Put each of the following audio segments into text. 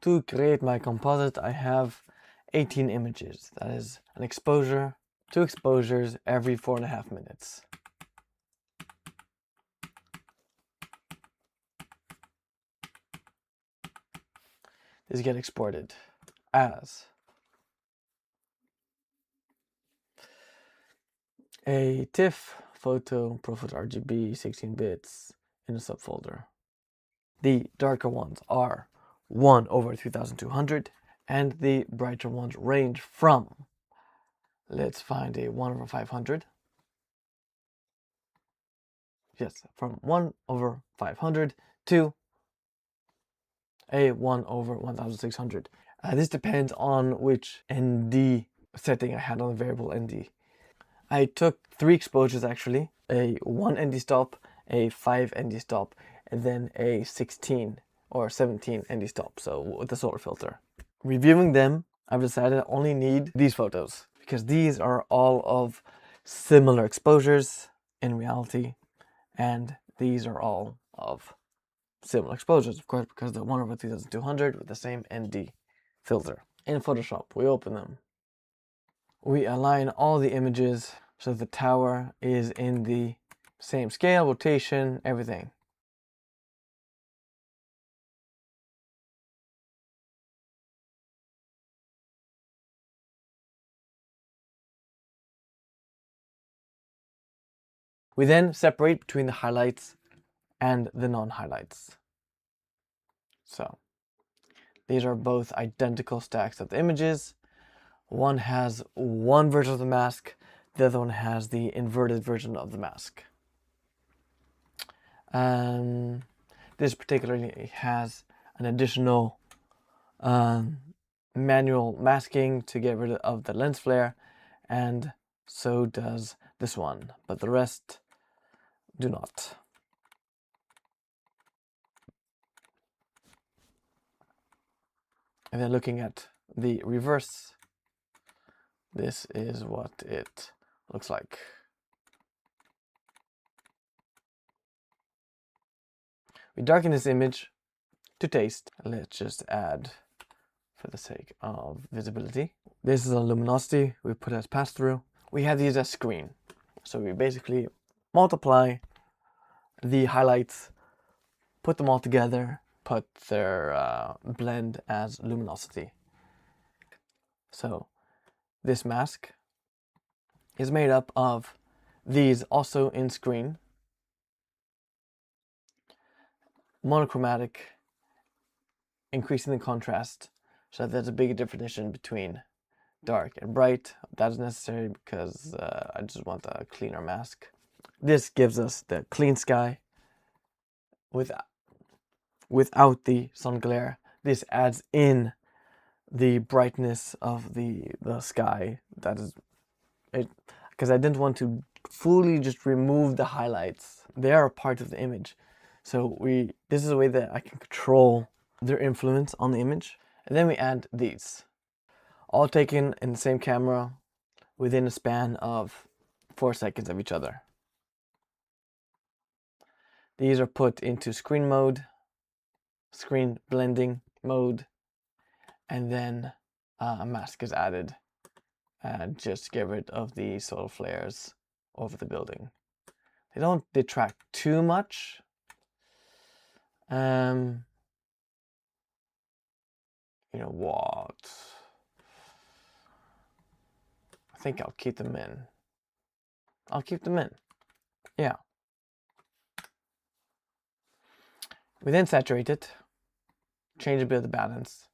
To create my composite, I have 18 images. That is an exposure, 2 exposures every 4.5 minutes. These get exported as a TIFF photo, Profit RGB, 16 bits in a subfolder. The darker ones are 1/3200, and the brighter ones range from, let's find a 1/500. Yes, from 1/500 to a 1/1600. This depends on which ND setting I had on the variable ND. I took 3 exposures actually, a 1 ND stop, a 5 ND stop, and then a 16 or 17 ND stop, so with the solar filter. Reviewing them, I've decided I only need these photos because these are all of similar exposures in reality, and these are all of similar exposures, of course, because they're 1/3200 with the same ND filter. In Photoshop, we open them. We align all the images so the tower is in the same scale, rotation, everything. We then separate between the highlights and the non-highlights. So these are both identical stacks of the images. One has one version of the mask, the other one has the inverted version of the mask. This particularly has an additional manual masking to get rid of the lens flare, and so does this one, but the rest do not. And then looking at the reverse, this is what it looks like. We darken this image to taste. Let's just add, for the sake of visibility, this is a luminosity we put as pass-through. We have these as screen, so we basically multiply the highlights, put them all together, put their blend as luminosity. So this mask is made up of these also in screen, monochromatic, increasing the contrast so that there's a big definition between dark and bright. That is necessary because I just want a cleaner mask. This gives us the clean sky without the sun glare. This adds in the brightness of the sky. That is it, because I didn't want to fully just remove the highlights. They are a part of the image. So this is a way that I can control their influence on the image. And then we add these, all taken in the same camera within a span of 4 seconds of each other. These are put into screen mode, screen blending mode, and then a mask is added. Just get rid of the solar flares over the building. They don't detract too much. You know what? I think I'll keep them in. I'll keep them in. Yeah. We then saturate it, change a bit of the balance,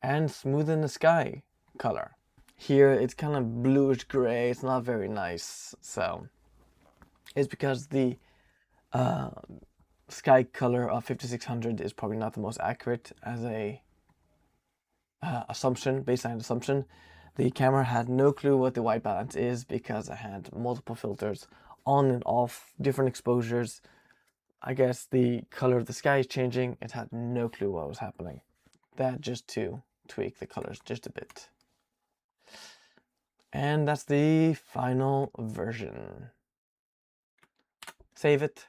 and smoothen the sky color. Here it's kind of bluish gray. It's not very nice. So it's because the sky color of 5600 is probably not the most accurate as a baseline assumption. The camera had no clue what the white balance is because I had multiple filters on and off, different exposures. I guess the color of the sky is changing. It had no clue what was happening. That just to tweak the colors just a bit. And that's the final version. Save it.